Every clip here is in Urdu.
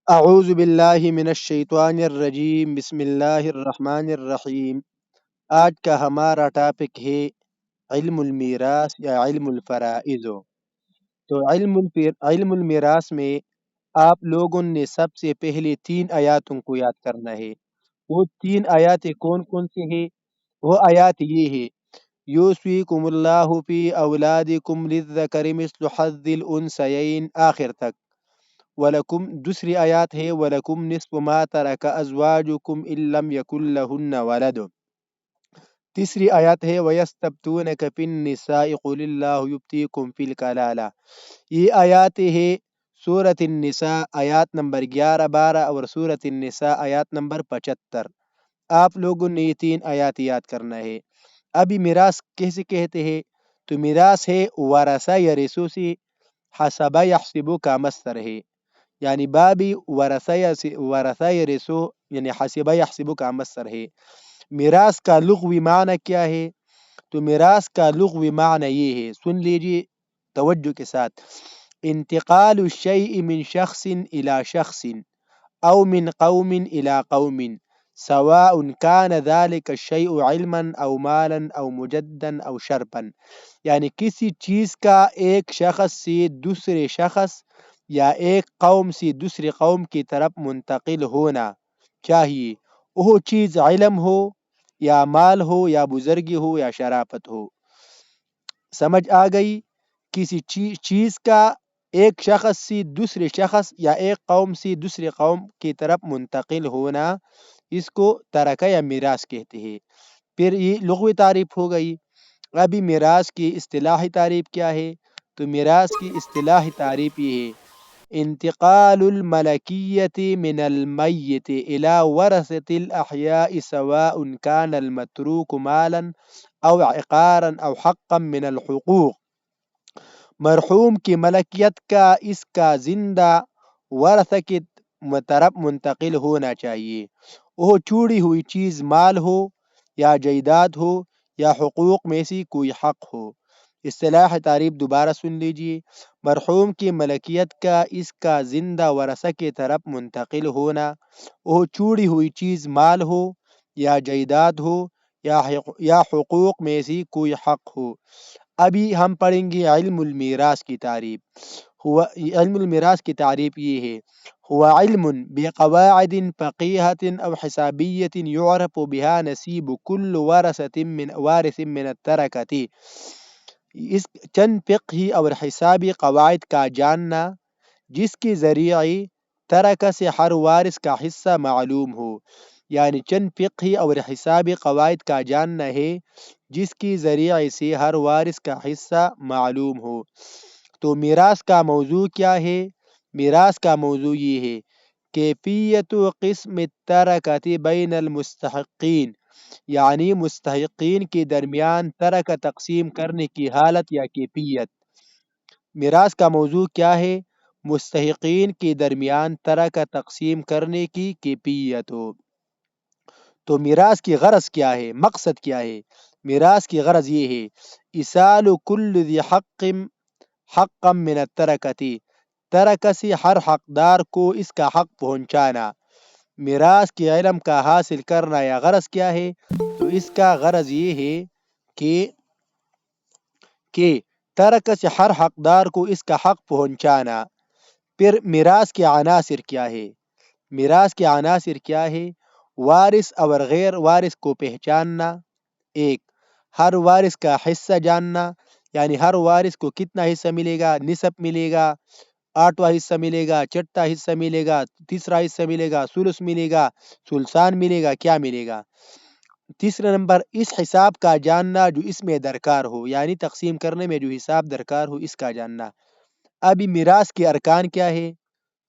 اعوذ باللہ من الشیطان الرجیم، بسم اللہ الرحمن الرحیم۔ آج کا ہمارا ٹاپک ہے علم المیراث یا علم الفرائض۔ تو علم المیراث میں آپ لوگوں نے سب سے پہلے 3 آیاتوں کو یاد کرنا ہے۔ وہ 3 آیات کون کون سے ہیں؟ وہ آیات یہ ہے: یوصیکم اللہ فی اولادکم للذکر مثل حظ الانثیین آخر تک۔ وَلَكُمْ دوسری آیات ہے وَلَكُمْ نِصْفُ مَا تَرَكَ أَزْوَاجُكُمْ إِن لَّمْ يَكُن لَّهُنَّ وَلَدٌ۔ تیسری آیات ہے وَيَسْتَفْتُونَكَ فِي النِّسَاءِ قُلِ اللَّهُ يُفْتِيكُمْ فِي الْكَلَالَةِ۔ یہ آیات ہے سورۃ النساء آیات نمبر 11 12 اور سورۃ النساء آیات نمبر 75۔ آپ لوگوں نے یہ 3 آیات یاد کرنا ہے۔ ابھی میراث کیسے کہتے ہیں؟ تو میراث ہے ورثہ یرثو سے حسب یحسب کا مصدر ہے، یعنی بابی ورثہ یرثو یعنی حسب یحسب کا مصدر ہے۔ میراث کا لغوی معنی کیا ہے؟ تو میراث کا لغوی معنی یہ ہے، سن لیجیے توجہ کے ساتھ: انتقال الشیء من شخص الى شخص او من قوم الى قوم سواء كان ذلك الشيء علما او مالا او مجدا او شربا، یعنی کسی چیز کا ایک شخص سے دوسرے شخص یا ایک قوم سے دوسری قوم کی طرف منتقل ہونا چاہیے، وہ چیز علم ہو یا مال ہو یا بزرگی ہو یا شرافت ہو۔ سمجھ آ گئی؟ کسی چیز کا ایک شخص سے دوسرے شخص یا ایک قوم سے دوسری قوم کی طرف منتقل ہونا، اس کو ترکہ یا میراث کہتے ہیں۔ پھر یہ لغوی تعریف ہو گئی۔ ابھی میراث کی اصطلاحی تعریف کیا ہے؟ تو میراث کی اصطلاحی تعریف یہ ہے: انتقال الملکیت من المیت الى ورثة الاحیاء سواء كان المتروک مالا او عقارا او حقا من الحقوق، مرحوم کی ملکیت کا اس کا زندہ ورثہ کی طرف منتقل ہونا چاہیے، وہ چھوڑی ہوئی چیز مال ہو یا جائیداد ہو یا حقوق میں سے کوئی حق ہو۔ اصطلاح تعریف دوبارہ سن لیجیے: مرحوم کی ملکیت کا اس کا زندہ ورثہ کی طرف منتقل ہونا، وہ چھوڑی ہوئی چیز مال ہو یا جائیداد ہو یا حقوق میں سے کوئی حق ہو۔ ابھی ہم پڑھیں گے علم المیراث کی تعریف۔ علم المیراث کی تعریف یہ ہے: هو علم بقواعد فقیہة او حسابیة یعرف بها نصیب کل وارث من الترکۃ۔ اس چند فقہی اور حسابی قواعد کا جاننا جس کے ذریعے ترکہ سے ہر وارث کا حصہ معلوم ہو، یعنی چند فقہی اور حسابی قواعد کا جاننا ہے جس کے ذریعے سے ہر وارث کا حصہ معلوم ہو۔ تو میراث کا موضوع کیا ہے؟ میراث کا موضوع یہ ہے: کیفیت قسم الترکۃ بین المستحقین، یعنی مستحقین کے درمیان ترکہ تقسیم کرنے کی حالت یا کیفیت۔ میراث کا موضوع کیا ہے؟ مستحقین کے درمیان ترکہ تقسیم کرنے کی کیفیت ہو۔ تو میراث کی غرض کیا ہے؟ مقصد کیا ہے؟ میراث کی غرض یہ ہے: ایصال کل ذی حق حقا من الترکۃ، ترکہ سے ہر حقدار کو اس کا حق پہنچانا۔ میراث کے علم کا حاصل کرنا یا غرض کیا ہے؟ تو اس کا غرض یہ ہے کہ ترکہ سے ہر حقدار کو اس کا حق پہنچانا۔ پھر میراث کے عناصر کیا ہے؟ میراث کے عناصر کیا ہے؟ وارث اور غیر وارث کو پہچاننا، ایک ہر وارث کا حصہ جاننا، یعنی ہر وارث کو کتنا حصہ ملے گا، نصف ملے گا، 8واں حصہ ملے گا، چھٹا حصہ ملے گا، تیسرا حصہ ملے گا، ثلث ملے گا، ثلثان ملے گا، کیا ملے گا۔ تیسرا نمبر اس حساب کا جاننا جو اس میں درکار ہو، یعنی تقسیم کرنے میں جو حساب درکار ہو اس کا جاننا۔ ابھی میراث کے ارکان کیا ہے؟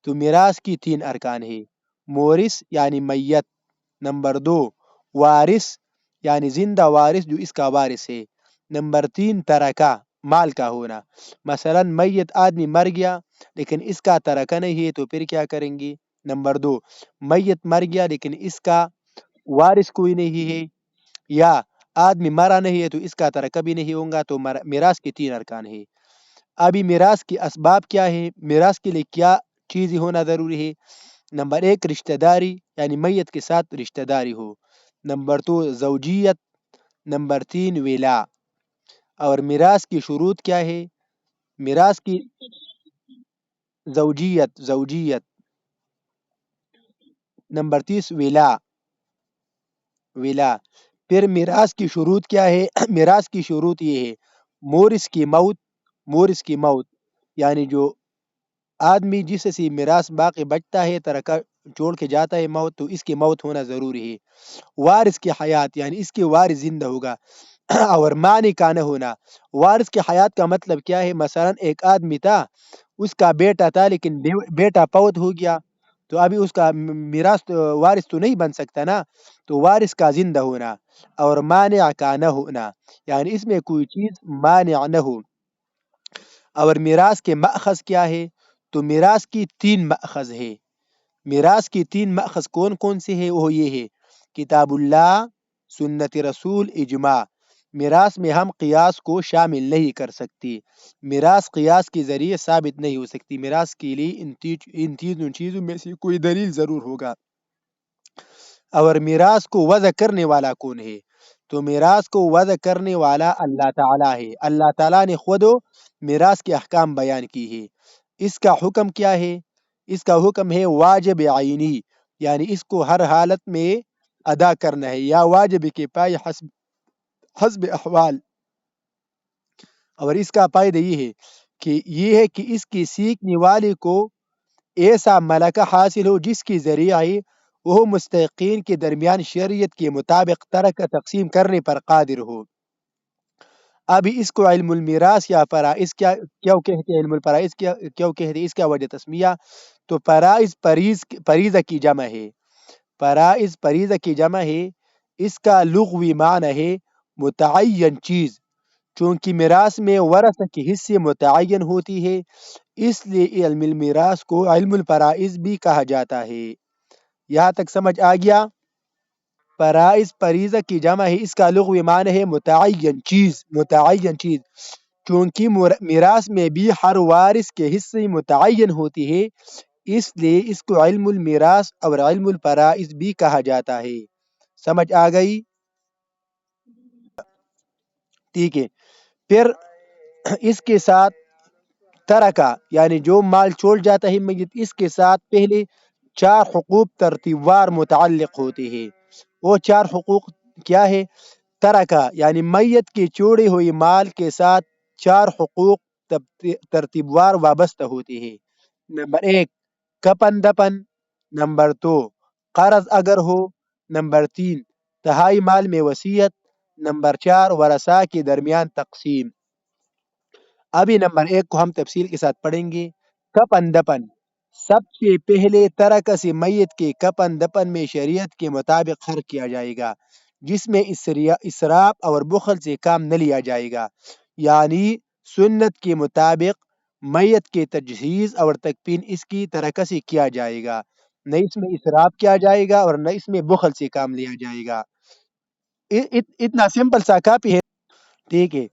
تو میراث کی 3 ارکان ہے: مورث یعنی میت، نمبر 2 وارث یعنی زندہ وارث جو اس کا وارث ہے، نمبر 3 ترکہ مال کا ہونا۔ مثلا میت آدمی مر گیا لیکن اس کا ترکہ نہیں ہے تو پھر کیا کریں گے؟ نمبر 2 میت مر گیا لیکن اس کا وارث کوئی نہیں ہے، یا آدمی مرا نہیں ہے تو اس کا ترکہ بھی نہیں ہوگا۔ تو میراث کی 3 ارکان ہے۔ ابھی میراث کے اسباب کیا ہے؟ میراث کے لیے کیا چیز ہونا ضروری ہے؟ نمبر 1 رشتہ داری یعنی میت کے ساتھ رشتہ داری ہو. نمبر 2 زوجیت. نمبر 3 ولا. اور میراث کی شروط کیا ہے؟ میراث کی زوجیت. نمبر 30 ولا. پھر میراث کی شروط کیا ہے؟ میراث کی شروط یہ ہے مورث کی موت یعنی جو آدمی جس سے میراث باقی بچتا ہے ترکہ چھوڑ کے جاتا ہے موت، تو اس کی موت ہونا ضروری ہے. وارث کی حیات یعنی اس کے وارث زندہ ہوگا. اور معنی کا نہ ہونا. وارث کی حیات کا مطلب کیا ہے؟ مثلا ایک آدمی تھا، اس کا بیٹا تھا لیکن بیٹا فوت ہو گیا، تو ابھی اس کا میراث وارث تو نہیں بن سکتا نا، تو وارث کا زندہ ہونا. اور مانع کا نہ ہونا یعنی اس میں کوئی چیز مانع نہ ہو. اور میراث کے مأخذ کیا ہے؟ تو میراث کی 3 مأخذ ہے. میراث کی 3 مأخذ کون کون سے ہے؟ وہ یہ ہے کتاب اللہ، سنت رسول، اجماع. میراث میں ہم قیاس کو شامل نہیں کر سکتی. میراث قیاس کے ذریعے ثابت نہیں ہو سکتی. میراث کے لیے ان چیزوں میں سے کوئی دلیل ضرور ہوگا. اور میراث کو وضع کرنے والا کون ہے؟ تو میراث کو وضع کرنے والا اللہ تعالی ہے. اللہ تعالی نے خود میراث کے احکام بیان کی ہے. اس کا حکم کیا ہے؟ اس کا حکم ہے واجب عینی یعنی اس کو ہر حالت میں ادا کرنا ہے، یا واجب کے پائے حسب احوال. اور اس کا فائدہ یہ ہے کہ اس کی سیکھنے والے کو ایسا ملکہ حاصل ہو جس کے ذریعے وہ مستحقین کے درمیان شریعت کے مطابق ترک تقسیم کرنے پر قادر ہو. ابھی اس کو علم المیراث یا فرائض کیوں کہتے ہیں؟ علم الفرائض کیوں کہتے ہیں؟ اس کا وجہ تسمیہ. تو فرائض فریضہ کی جمع ہے. فرائض فریضہ کی جمع ہے. اس کا لغوی معنی ہے متعین چیز. چونکہ میراث میں ورثہ کی حصے متعین ہوتی ہے، اس لیے علم المیراث کو علم الفرائض بھی کہا جاتا ہے. یہاں تک سمجھ آ گیا؟ فرائض فریضہ کی جمع ہے. اس کا لغوی معنی ہے متعین چیز. چونکہ میراث میں بھی ہر وارث کے حصے متعین ہوتی ہے، اس لیے اس کو علم المیراث اور علم الفرائض بھی کہا جاتا ہے. سمجھ آ گئی؟ ٹھیک ہے. پھر اس کے ساتھ ترکہ یعنی جو مال چھوڑ جاتا ہے میت، اس کے ساتھ پہلے 4 حقوق ترتیب وار متعلق ہوتے ہیں. وہ 4 حقوق کیا ہے؟ ترکہ یعنی میت کے چھوڑے ہوئے مال کے ساتھ 4 حقوق ترتیب وار وابستہ ہوتے ہیں. نمبر 1 کفن دفن. نمبر 2 قرض اگر ہو. نمبر 3 تہائی مال میں وصیت. نمبر 4 ورثاء کے درمیان تقسیم. ابھی نمبر 1 کو ہم تفصیل کے ساتھ پڑھیں گے. کفن دفن. سب سے پہلے ترکہ سے میت کے کفن دفن میں شریعت کے مطابق خرچ کیا جائے گا، جس میں اسراف اور بخل سے کام نہ لیا جائے گا. یعنی سنت کے مطابق میت کے تجہیز اور تکفین اس کی ترکہ سے کیا جائے گا، نہ اس میں اسراف کیا جائے گا اور نہ اس میں بخل سے کام لیا جائے گا. اتنا سمپل سا کافی ہے. ٹھیک ہے.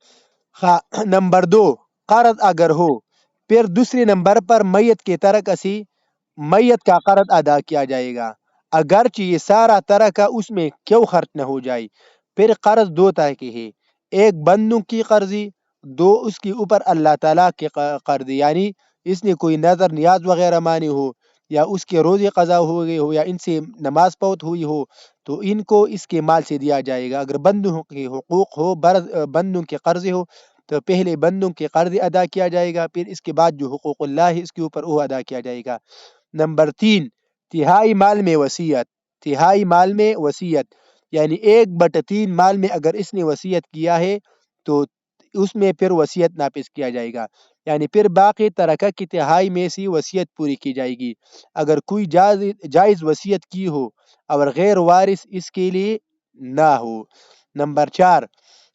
نمبر 2 قرض اگر ہو. پھر دوسرے نمبر پر میت کے ترکہ سے میت کا قرض ادا کیا جائے گا، اگرچہ یہ سارا ترکہ اس میں کیوں خرچ نہ ہو جائے. پھر قرض 2 طرح کے ہیں، ایک بندوں کی قرضی، 2 اس کے اوپر اللہ تعالیٰ کے قرض یعنی اس نے کوئی نظر نیاز وغیرہ مانی ہو، یا اس کے روزے قضا ہو گئے ہو، یا ان سے نماز فوت ہوئی ہو، تو ان کو اس کے مال سے دیا جائے گا. اگر بندوں کے حقوق ہو، بندوں کے قرض ہو، تو پہلے بندوں کے قرض ادا کیا جائے گا، پھر اس کے بعد جو حقوق اللہ ہے اس کے اوپر وہ ادا کیا جائے گا. نمبر 3 تہائی مال میں وصیت. تہائی مال میں وصیت یعنی 1/3 مال میں اگر اس نے وصیت کیا ہے تو اس میں پھر وصیت نافذ کیا جائے گا، یعنی پھر باقی ترکہ کی تہائی میں سے وصیت پوری کی جائے گی. اگر کوئی جائز وصیت کی ہو اور غیر وارث اس کے لیے نہ ہو. نمبر 4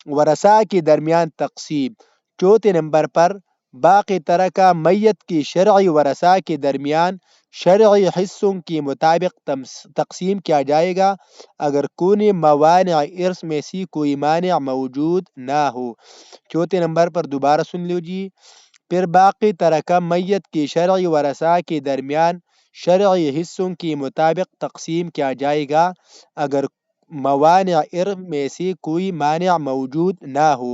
ورثاء کے درمیان تقسیم. چوتھے نمبر پر باقی ترکہ میت کی شرعی ورثاء کے درمیان شرعی حصوں کے مطابق تقسیم کیا جائے گا، اگر کوئی موانع ارث میں سے کوئی مانع موجود نہ ہو. چوتھے نمبر پر دوبارہ سن لیجیے. پھر باقی ترکہ میت کی شرعی ورثاء کے درمیان شرعی حصوں کے مطابق تقسیم کیا جائے گا اگر موانع ارث میں سے کوئی مانع موجود نہ ہو۔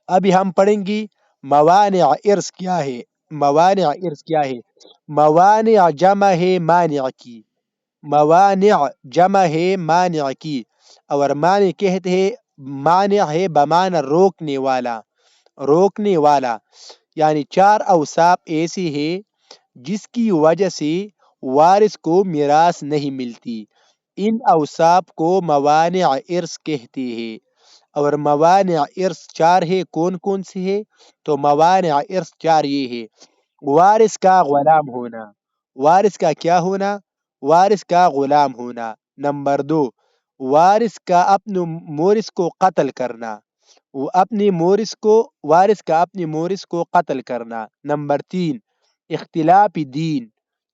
ابھی ہم پڑھیں گی موانع ارث کیا ہے۔ موانع ارث کیا ہے؟ موانع جمع ہے مانع کی، موانع جمع ہے مانع کی، اور مانع کہتے ہیں مانع ہے بمعنی روکنے والا، روکنے والا، یعنی چار اوصاف ایسی ہے جس کی وجہ سے وارث کو میراث نہیں ملتی، ان اوصاف کو موانع ارث کہتے ہیں۔ اور موانع ارث چار ہے، کون کون سے ہے؟ تو موانع ارث چار یہ ہے: وارث کا غلام ہونا، وارث کا کیا ہونا؟ وارث کا غلام ہونا۔ نمبر دو، وارث کا اپنے مورث کو قتل کرنا، وہ اپنی مورث کو، وارث کا اپنی مورث کو قتل کرنا۔ نمبر تین، اختلاف دین۔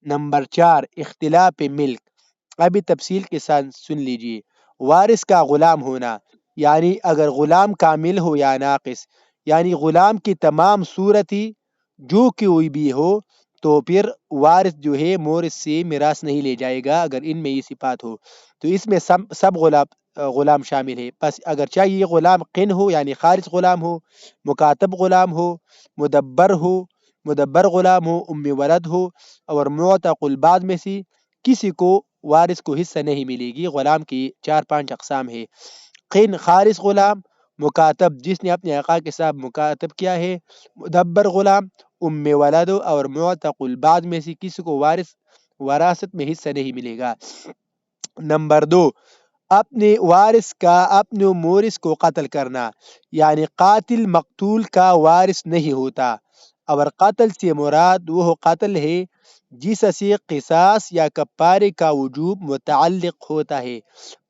نمبر چار، اختلاف ملک۔ ابھی تفصیل کے ساتھ سن لیجئے۔ وارث کا غلام ہونا یعنی اگر غلام کامل ہو یا ناقص، یعنی غلام کی تمام صورتی جو کوئی بھی ہو تو پھر وارث جو ہے مورث سے میراث نہیں لے جائے گا اگر ان میں یہ صفات ہو۔ تو اس میں سب غلام شامل ہے، بس اگر چاہیے یہ غلام قن ہو یعنی خالص غلام ہو، مکاتب غلام ہو، مدبر ہو، مدبر غلام ہو، ام ولد ہو، اور معتق البعد میں سے کسی کو وارث کو حصہ نہیں ملے گی۔ غلام کی چار پانچ اقسام ہے: قن خالص غلام، مکاتب جس نے اپنے آقا کے ساتھ مکاتب کیا ہے، مدبر غلام، ام ولد اور معتق البعد میں سے کسی کو وراثت میں حصہ نہیں ملے گا۔ نمبر دو، اپنے وارث کا اپنے مورث کو قتل کرنا، یعنی قاتل مقتول کا وارث نہیں ہوتا، اور قتل سے مراد وہ قتل ہے جس سے قصاص یا کفارے کا وجوب متعلق ہوتا ہے۔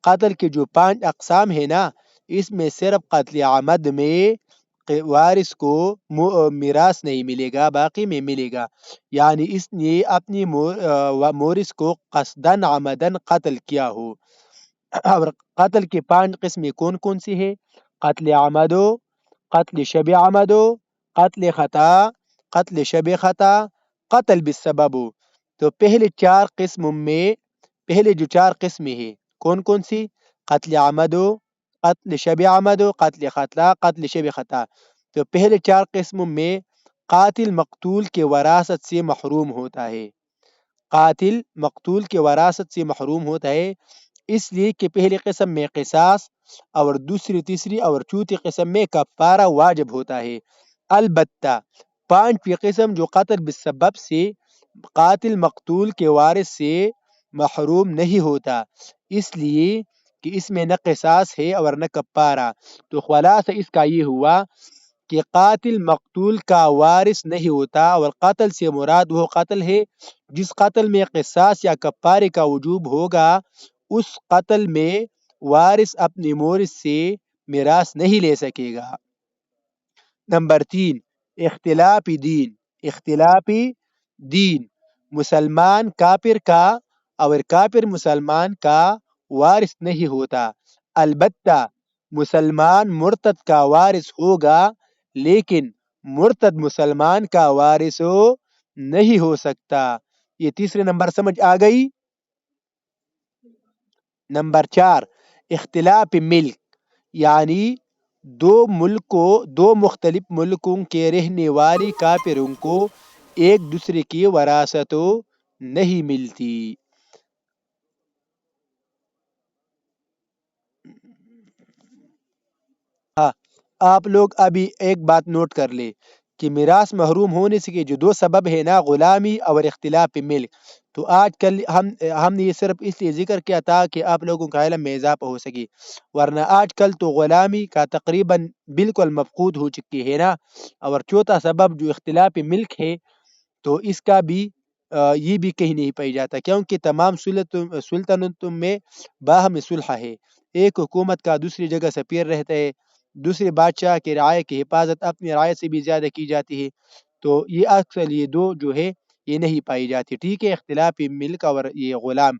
قتل کے جو پانچ اقسام ہیں نا، اس میں صرف قتل عمد میں وارث کو میراث نہیں ملے گا، باقی میں ملے گا، یعنی اس نے اپنی مورث کو قصدن عمدن قتل کیا ہو۔ اور قتل کے پانچ قسمیں کون کون سی ہے؟ قتل عمدو، قتل شب عمدو، قتل خطا، قتل شب خطا، قتل بالسبب۔ تو پہلے چار قسم میں، پہلے جو چار قسمیں ہیں کون کون سی؟ قتل عمدو، قتل شب عمدو، قتل خطا، قتل شب خطا۔ تو پہلے چار قسم میں قاتل مقتول کے وراثت سے محروم ہوتا ہے، قاتل مقتول کے وراثت سے محروم ہوتا ہے، اس لیے کہ پہلی قسم میں قصاص اور دوسری تیسری اور چوتھی قسم میں کفارہ واجب ہوتا ہے۔ البتہ پانچویں قسم جو قتل بالسبب سے قاتل مقتول کے وارث سے محروم نہیں ہوتا، اس لیے کہ اس میں نہ قصاص ہے اور نہ کفارہ۔ تو خلاصہ اس کا یہ ہوا کہ قاتل مقتول کا وارث نہیں ہوتا، اور قتل سے مراد وہ قتل ہے جس قتل میں قصاص یا کفارے کا وجوب ہوگا، اس قتل میں وارث اپنی مورث سے میراث نہیں لے سکے گا۔ نمبر تین، اختلاف دین۔ اختلاف دین، مسلمان کافر کا اور کافر مسلمان کا وارث نہیں ہوتا، البتہ مسلمان مرتد کا وارث ہوگا، لیکن مرتد مسلمان کا وارث نہیں ہو سکتا۔ یہ تیسرے نمبر سمجھ آ گئی؟ نمبر چار، اختلاف ملک، یعنی دو مختلف ملکوں کے رہنے والے کافروں کو ایک دوسرے کی وراثت نہیں ملتی۔ ہاں، آپ لوگ ابھی ایک بات نوٹ کر لے کہ میراث محروم ہونے سے کے جو دو سبب ہے نا، غلامی اور اختلاف ملک، تو آج کل ہم نے یہ صرف اس لیے ذکر کیا تھا کہ آپ لوگوں کا علم میں اضافہ ہو سکے، ورنہ آج کل تو غلامی کا تقریباً بالکل مفقود ہو چکی ہے نا۔ اور چوتھا سبب جو اختلاف ملک ہے، تو اس کا بھی یہ بھی کہیں نہیں پائی جاتا، کیونکہ تمام سلطنتوں میں باہم صلح ہے، ایک حکومت کا دوسری جگہ سفیر رہتا ہے، دوسرے بادشاہ کے رعایا کی حفاظت اپنی رعایا سے بھی زیادہ کی جاتی ہے، تو یہ اکثر یہ دو جو ہے یہ نہیں پائی جاتی، ٹھیک ہے؟ اختلاف ملک اور یہ غلام،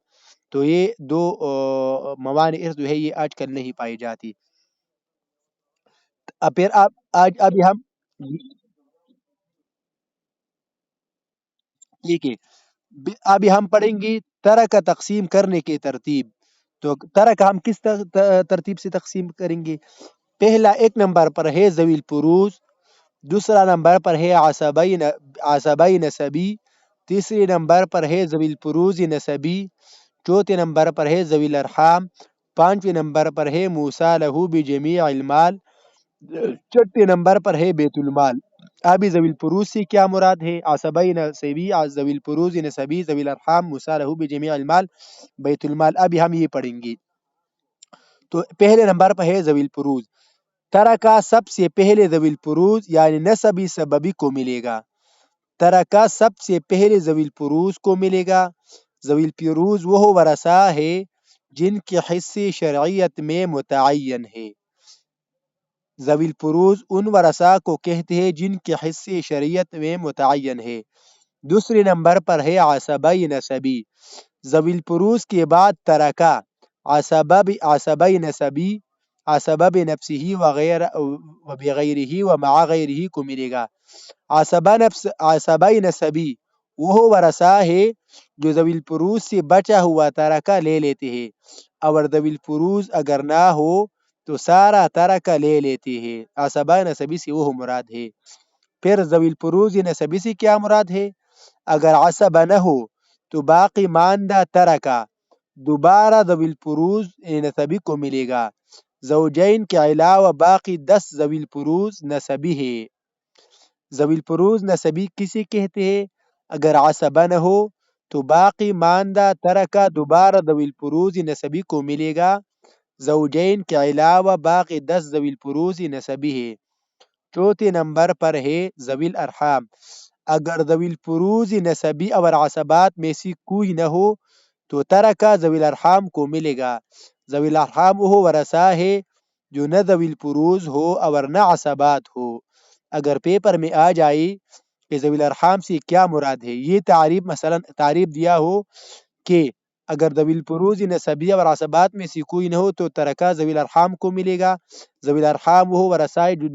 تو یہ دو موانع جو ہے یہ آج کل نہیں پائی جاتی۔ اب پھر آپ آج ابھی ہم ٹھیک ہے، ابھی ہم پڑھیں گے ترک تقسیم کرنے کی ترتیب. تو ترک ہم کس ترتیب سے تقسیم کریں گے؟ پہلا ایک نمبر پر ہے ذوی الفروز، دوسرا نمبر پر ہے عصبی نسبی، تیسری نمبر پر ہے ذوی الفروز نسبی، چوتھے نمبر پر ہے ذوی الارحام، پانچویں نمبر پر ہے موسیٰ لہو بجمیع المال، چھٹے نمبر پر ہے بیت المال. ابھی ذوی الفروز سے کیا مراد ہے؟ عصبی نسبی، ذوی الفروز نسبی، ذوی الارحام، موسیٰ لہو بجمیع المال، بیت المال. ابھی ہم یہ پڑھیں گے. تو پہلے نمبر پر ہے ذوی الفروز. ترکا سب سے پہلے ذوی الفروز یعنی نسبی سببی کو ملے گا. ترکا سب سے پہلے ذوی الفروز کو ملے گا. ذوی الفروز وہ ورثہ ہے جن کے حصے شرعیت میں متعین ہے. ذوی الفروز ان ورثہ کو کہتے ہیں جن کے حصے شریعت میں متعین ہے. دوسرے نمبر پر ہے عصبی نسبی. ذوی الفروز کے بعد ترکا عصبی نسبی، عصبہ بنفسه وغیر و بغیرہ و مع غیرہ کو ملے گا. عصبی نسبی وہ ورثہ ہے جو ذوی الفروز سے بچا ہوا ترکہ لے لیتے ہیں، اور ذوی الفروز اگر نہ ہو تو سارا ترکہ لے لیتے ہیں. عصبہ نسبی سے وہ مراد ہے. پھر ذوی الفروز نسبی سے کیا مراد ہے؟ اگر عصبہ نہ ہو تو باقی ماندہ ترکہ دوبارہ ذوی الفروز نسبی کو ملے گا. زوجین کے علاوہ باقی 10 ذوی الفروز نسبی ہے. ذوی الفروز نسبی کسی کہتے ہیں؟ اگر عصبہ نہ ہو تو باقی ماندہ ترکہ دوبارہ ذوی الفروز نسبی کو ملے گا. زوجین کے علاوہ باقی 10 ذوی الفروز نسبی ہے. چوتھے نمبر پر ہے ذوی الارحام. اگر ذوی الفروز نسبی اور عصبات میں سے کوئی نہ ہو تو ترکہ ذوی الارحام کو ملے گا. ذوی الارحام وہ ورثہ ہے جو نہ ذوی الفروز ہو اور نہ عصبات ہو. اگر پیپر میں آ جائے کہ ذوی الارحام سے کیا مراد ہے، یہ تعریف مثلا تعریف دیا ہو کہ اگر ذوی الفروز نسبی اور عصبات میں سے کوئی نہ ہو تو ترکہ ذوی الارحام کو ملے گا. ذوی الارحام وہ ورثہ ہے جو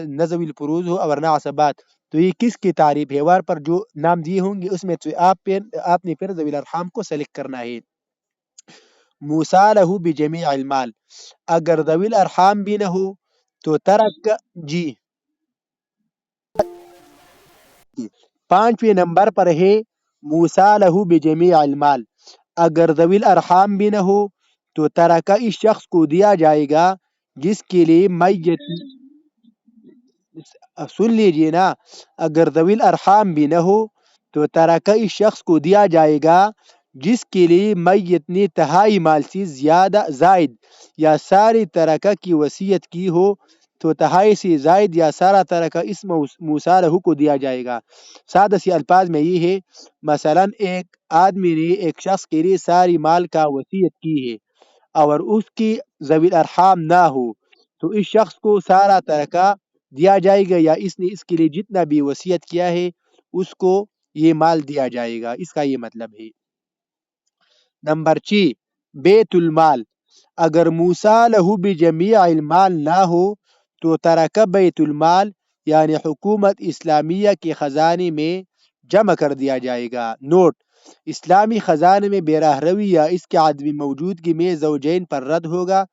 نہ ذوی الفروز ہو اور نہ عصبات. تو یہ کس کی تعریف ہے؟ وار پر جو نام دیے ہوں گے اس میں سے آپ نے پھر ذوی الارحام کو سلیکٹ کرنا ہے. موسیٰ لہو بجمیع المال. اگر ذوی الارحام بھی نہ ہو تو ترکہ جی. پانچویں نمبر پر ہے موسیٰ لہو بجمیع المال. اگر ذوی الارحام بھی نہ ہو تو ترکہ اس شخص کو دیا جائے گا جس کے لیے میت. سن لیجئے نا، اگر ذوی الارحام بھی نہ ہو تو ترکہ اس شخص کو دیا جائے گا جس کے لیے میت نے تہائی مال سے زیادہ زائد یا ساری ترکہ کی وصیت کی ہو تو تہائی سے زائد یا سارا ترکہ اس موسیٰ لہو کو دیا جائے گا. سادہ سی الفاظ میں یہ ہے، مثلا ایک آدمی نے ایک شخص کے لیے ساری مال کا وصیت کی ہے اور اس کی ذوی الارحام نہ ہو تو اس شخص کو سارا ترکہ دیا جائے گا، یا اس نے اس کے لیے جتنا بھی وصیت کیا ہے اس کو یہ مال دیا جائے گا. اس کا یہ مطلب ہے. نمبر 6 بیت المال. اگر موسیٰ لہو بجمیع المال نہ ہو تو ترکہ بیت المال یعنی حکومت اسلامیہ کے خزانے میں جمع کر دیا جائے گا. نوٹ: اسلامی خزانے میں براہ روی یا اس کے عدمی موجودگی میں زوجین پر رد ہوگا،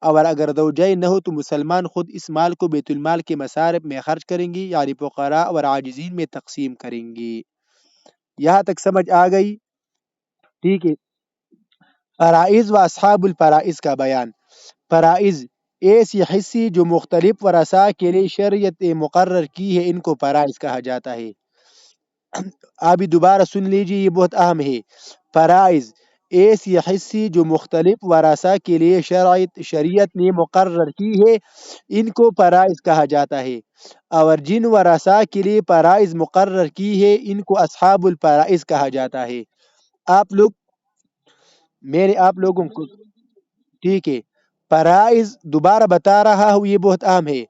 اور اگر زوجین نہ ہو تو مسلمان خود اس مال کو بیت المال کے مصارف میں خرچ کریں گی، یعنی فقراء اور عاجزین میں تقسیم کریں گی. یہاں تک سمجھ آ گئی؟ ٹھیک ہے. فرائض و اصحاب الفرائض کا بیان. فرائض ایسی حصی جو مختلف ورثاء کے لیے شریعت مقرر کی ہے، ان کو فرائض کہا جاتا ہے. ابھی دوبارہ سن لیجیے، یہ بہت اہم ہے. فرائض ایسی حصی جو مختلف ورثاء کے لیے شریعت نے مقرر کی ہے، ان کو فرائض کہا جاتا ہے. اور جن ورثاء کے لیے فرائض مقرر کی ہے ان کو اصحاب الفرائض کہا جاتا ہے. آپ لوگوں کو ٹھیک ہے. فرائض دوبارہ بتا رہا ہوں، یہ بہت اہم ہے.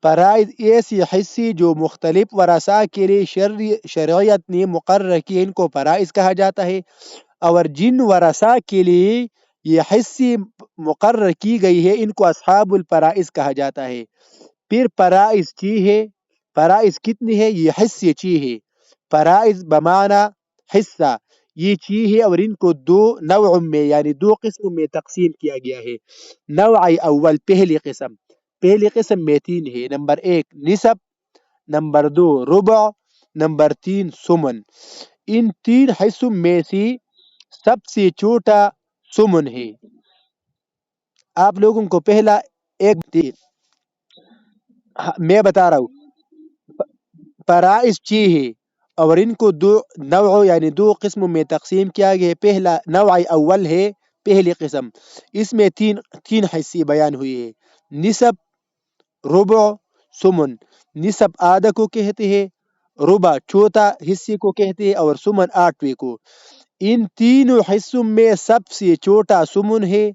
فرائض ایسی حصی جو مختلف ورثاء کے لیے شریعت نے مقرر کی، ان کو فرائض کہا جاتا ہے. اور جن ورثاء کے لیے یہ حصی مقرر کی گئی ہے ان کو اصحاب الفرائض کہا جاتا ہے. پھر فرائض چی ہے؟ فرائض کتنی ہے؟ یہ حصے چی ہے. فرائض بمعنی حصہ، یہ چی ہے اور ان کو دو نوع میں یعنی دو قسموں میں تقسیم کیا گیا ہے. نوع اول پہلی قسم میں تین ہے. نمبر ایک نصب، نمبر دو ربع، نمبر تین سمن. ان تین حصوں میں سے سب سے چھوٹا سمن ہے. آپ لوگوں کو پہلا ایک میں بتا رہا ہوں. فرائض چی ہے اور ان کو دو نوع یعنی دو قسموں میں تقسیم کیا گیا ہے. پہلا نوع اول ہے پہلی قسم، اس میں تین حصے بیان ہوئی ہے: نصب، ربع، سمن. نصب آدھا کو کہتے ہیں، ربع چوتھا حصے کو کہتے ہیں اور سمن آٹھویں کو. ان تینوں حصوں میں سب سے چھوٹا سمن ہے،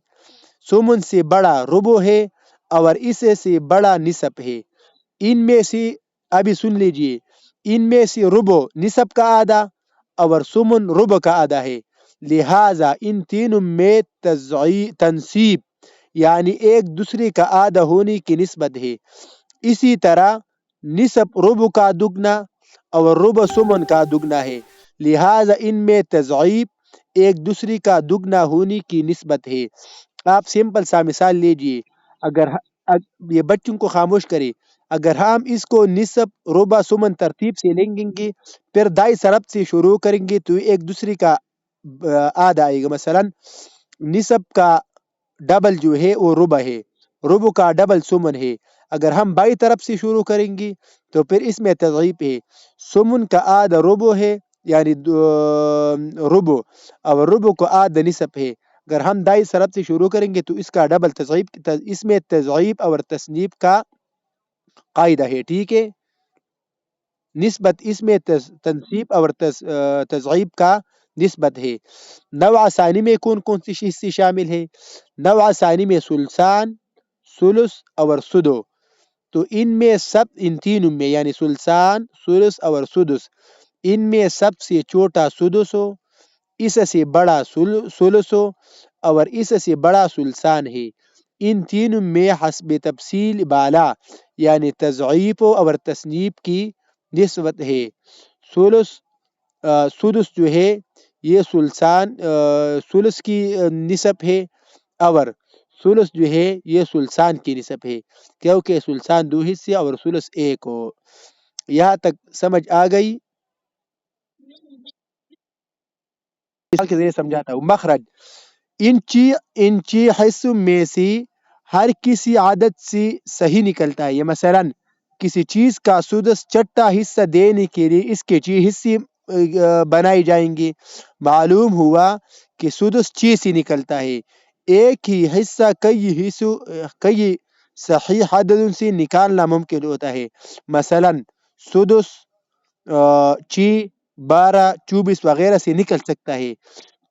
سمن سے بڑا ربع ہے اور اس سے بڑا نصب ہے. ان میں سے ابھی سن لیجئے، ان میں سے ربع نصب کا آدھا اور سمن ربع کا آدھا ہے. لہذا ان تینوں میں تنصیب یعنی ایک دوسرے کا آدھا ہونے کی نسبت ہے. اسی طرح نصب ربع کا دگنا اور ربع سمن کا دگنا ہے، لہذا ان میں تضعیف ایک دوسرے کا دگنا ہونے کی نسبت ہے. آپ سمپل سا مثال لیجئے، اگر یہ بچوں کو خاموش کرے، اگر ہم اس کو نصب ربع سمن ترتیب سے لیں گے پھر دائیں طرف سے شروع کریں گے تو ایک دوسرے کا آدھا آئے گا. مثلا نصب کا ڈبل جو ہے وہ ربع ہے، ربع کا ڈبل سمن ہے. اگر ہم بائیں طرف سے شروع کریں گے تو پھر اس میں تضعیف ہے. سمن کا آدھا ربع ہے یعنی ربع اور ربع کو آدھا نصب ہے. اگر ہم دائیں طرف سے شروع کریں گے تو اس کا ڈبل تضعیف، اس میں تضعیف اور تصنیف کا قاعدہ ہے. ٹھیک ہے، نسبت اس میں تنصیب اور تضعیف کا نسبت ہے. نوع ثانی میں کون کون سی حصے شامل ہے؟ نوع ثانی میں ثلثان، ثلث اور سدو. تو ان تینوں میں یعنی ثلثان، ثلث اور سدس، ان میں سب سے چھوٹا سدس ہو، اس سے بڑا ثلث ہو اور اس سے بڑا ثلثان ہے. ان تینوں میں حسب تفصیل بالا یعنی تضعیف اور تصنیف کی نسبت ہے. سدس جو ہے یہ ثلث کی نسب ہے اور ثلث جو ہے یہ ثلثان کی نسب ہے، کیونکہ ثلثان دو حصے اور ثلث ایک ہو. یہاں تک سمجھ آ گئی؟ مثال کے ذریعے سمجھاتا ہوں. مخرج، انچی حصوں میں سے ہر کسی عادت سے صحیح نکلتا ہے. یہ مثلا کسی چیز کا سدس چٹا حصہ دینے کے لیے اس کے چی حصے بنائے جائیں گے. معلوم ہوا کہ سدس چی سے نکلتا ہے. ایک ہی حصہ کئی صحیح عددوں سے نکالنا ممکن ہوتا ہے. مثلا سدس چی 12 24 وغیرہ سے نکل سکتا ہے.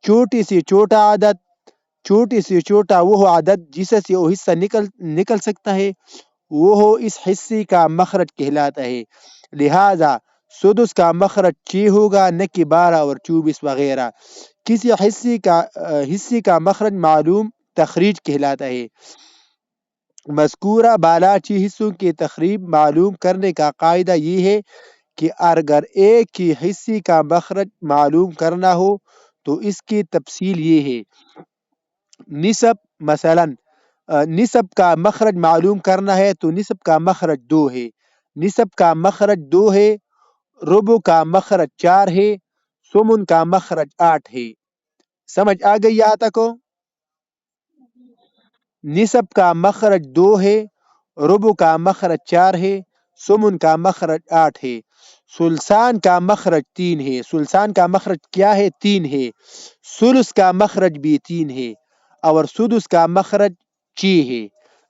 چھوٹی سے چھوٹا عدد، چھوٹی سے چھوٹا وہ عدد جس سے وہ حصہ نکل سکتا ہے وہ اس حصے کا مخرج کہلاتا ہے. لہذا سدس کا مخرج 6 ہوگا نہ کہ 12 اور 24 وغیرہ. کسی حصے کا مخرج معلوم تخریج کہلاتا ہے. مذکورہ بالا 6 حصوں کے تخریج معلوم کرنے کا قاعدہ یہ ہے کہ اگر ایک ہی حصے کا مخرج معلوم کرنا ہو تو اس کی تفصیل یہ ہے. نصب، مثلا نصب کا مخرج معلوم کرنا ہے تو نصب کا مخرج 2 ہے، نصب کا مخرج 2 ہے، ربع کا مخرج 4 ہے، سمن کا مخرج 8 ہے. سمجھ آ گئی یہاں تک ہو؟ نصب کا مخرج 2 ہے، ربع کا مخرج 4 ہے، سمن کا مخرج 8 ہے. ثلثان کا مخرج 3 ہے. ثلثان کا مخرج کیا ہے؟ 3 ہے. ثلث کا مخرج بھی 3 ہے اور سدس کا مخرج 6 ہے.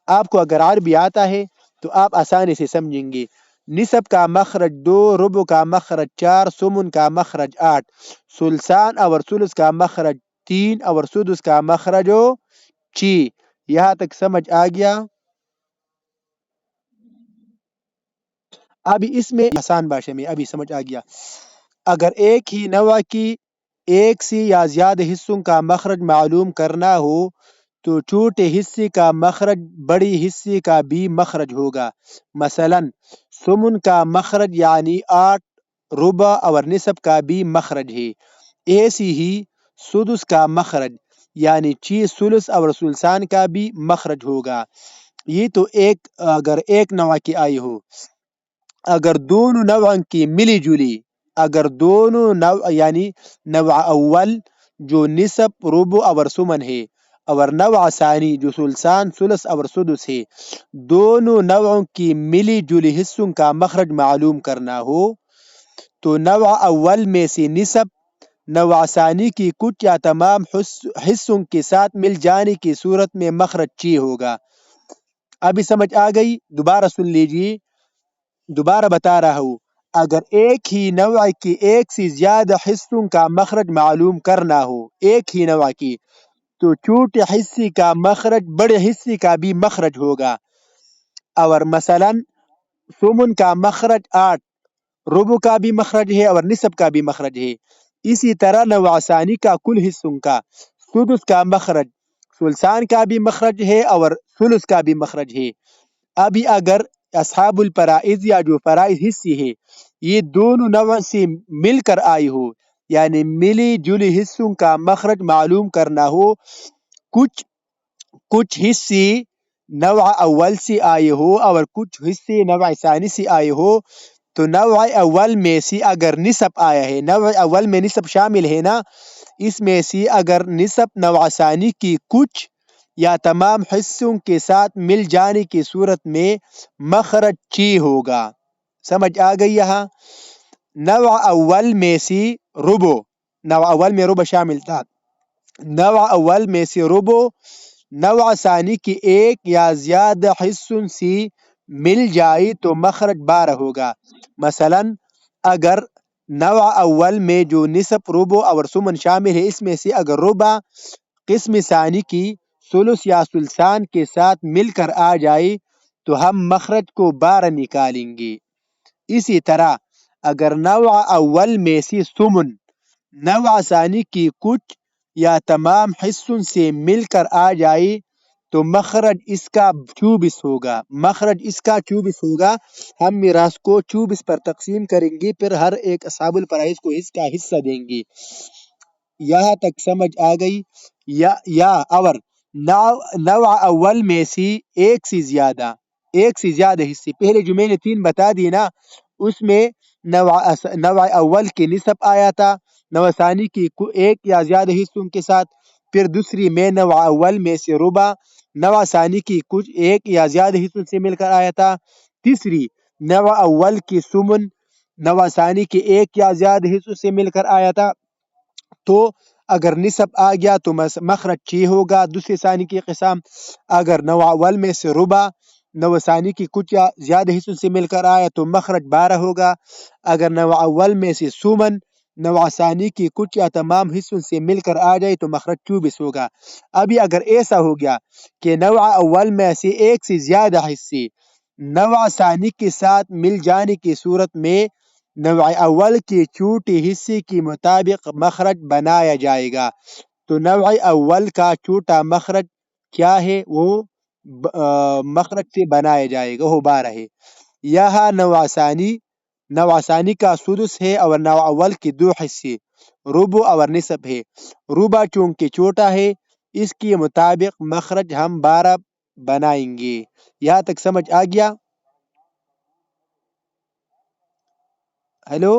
آپ کو اگر عربی آتا ہے تو آپ آسانی سے سمجھیں گے. نصب کا مخرج 2، ربع کا مخرج 4، سمن کا مخرج 8، ثلثان اور ثلث کا مخرج 3 اور سدس کا مخرج 6. یہاں تک سمجھ آ گیا؟ ابھی اس میں آسان بھاشا میں ابھی سمجھ آ گیا. اگر ایک ہی نوع کی ایک سے یا زیادہ حصوں کا مخرج معلوم کرنا ہو تو چھوٹے حصے کا مخرج بڑی حصے کا بھی مخرج ہوگا. مثلا سمن کا مخرج یعنی 8 ربع اور نصب کا بھی مخرج ہے. ایسی ہی سدس کا مخرج یعنی چیز ثلث اور ثلثان کا بھی مخرج ہوگا. یہ تو اگر ایک نوع کی آئی ہو. اگر دونوں نوع کی ملی جلی، اگر دونوں نوع یعنی نوع اول جو نصف ربع اور ثمن ہے اور نوع ثانی جو ثلثان ثلث اور سدس ہے، دونوں نوعوں کی ملی جلی حصوں کا مخرج معلوم کرنا ہو تو نوع اول میں سے نصف نوع ثانی کی کچھ یا تمام حصوں کے ساتھ مل جانے کی صورت میں مخرج چی ہوگا. ابھی سمجھ آ گئی؟ دوبارہ سن لیجیے، دوبارہ بتا رہا ہوں. اگر ایک ہی نوع کی ایک سے زیادہ حصوں کا مخرج معلوم کرنا ہو، ایک ہی نوع کی، تو چھوٹے حصے کا مخرج بڑے حصے کا بھی مخرج ہوگا. اور مثلا ثمن کا مخرج 8، ربع کا بھی مخرج ہے اور نصف کا بھی مخرج ہے. اسی طرح نوع ثانی کا کل حصوں کا سدس کا مخرج ثلثان کا بھی مخرج ہے اور ثلث کا بھی مخرج ہے. ابھی اگر اصحاب الفرائض یا جو فرائض حصے ہے یہ دونوں نوع سے مل کر آئی ہو، یعنی ملی جلی حصوں کا مخرج معلوم کرنا ہو، کچھ حصے نوع اول سے آئے ہو اور کچھ حصے نوع ثانی سے آئے ہو، تو نوع اول میں سے اگر نصف آیا ہے، نوع اول میں نصف شامل ہے نا، اس میں سے اگر نصف نوع ثانی کی کچھ یا تمام حصوں کے ساتھ مل جانے کی صورت میں مخرج چی ہوگا. سمجھ آ گئی یہاں؟ نوع اول میں سے ربع، نوع اول میں ربع شامل تھا، نوع اول میں سے ربع نوع ثانی کی ایک یا زیادہ حصوں سے مل جائے تو مخرج 12 ہوگا. مثلا اگر نوع اول میں جو نصف ربع اور ثمن شامل ہے اس میں سے اگر ربع قسم ثانی کی ثلث یا ثلثان کے ساتھ مل کر آ جائے تو ہم مخرج کو 12 نکالیں گے. اسی طرح اگر نوع اول میں سے ثمن نوع ثانی کی کچھ یا تمام حصوں سے مل کر آ جائے تو مخرج اس کا 24 ہوگا. مخرج اس کا 24 ہوگا. ہم میراث کو 24 پر تقسیم کریں گے، پھر ہر ایک اصحاب الفرائض کو اس کا حصہ دیں گے. یہاں تک سمجھ آ گئی؟ یا اور نوع اول میں سے ایک سے زیادہ حصے، پہلے جو میں نے 3 بتا دی نا، اس میں نوع اول کی نصف آیا تھا، نوع ثانی کی ایک یا زیادہ حصوں کے ساتھ، پھر دوسری میں نوع اول میں سے ربع نوع ثانی کی کچھ ایک یا زیادہ حصوں سے مل کر آیا تھا، تیسری نوع اول کی ثمن نوع ثانی کے ایک یا زیادہ حصوں سے مل کر آیا تھا. تو اگر نصف آ گیا تو مخرج 6 ہوگا دوسری ثانی کی قسم. اگر نوع اول میں سے ربع نوع ثانی کی کچھ یا زیادہ حصوں سے مل کر آیا تو مخرج 12 ہوگا. اگر نوع اول میں سے ثمن نوع ثانی کی کچھ یا تمام حصوں سے مل کر آ جائے تو مخرج 24 ہوگا. ابھی اگر ایسا ہو گیا کہ نوع اول میں سے ایک سے زیادہ حصے نوع ثانی کے ساتھ مل جانے کی صورت میں نوع اول کے چھوٹے حصے کے مطابق مخرج بنایا جائے گا. تو نوع اول کا چھوٹا مخرج کیا ہے؟ وہ مخرج سے بنایا جائے گا، وہ 12 ہے. یہاں نوع ثانی کا سدس ہے اور نوع اول کے 2 حصے ربع اور نصف ہے. ربع چونکہ چھوٹا ہے اس کے مطابق مخرج ہم 12 بنائیں گے. یہاں تک سمجھ آ گیا؟ ہیلو.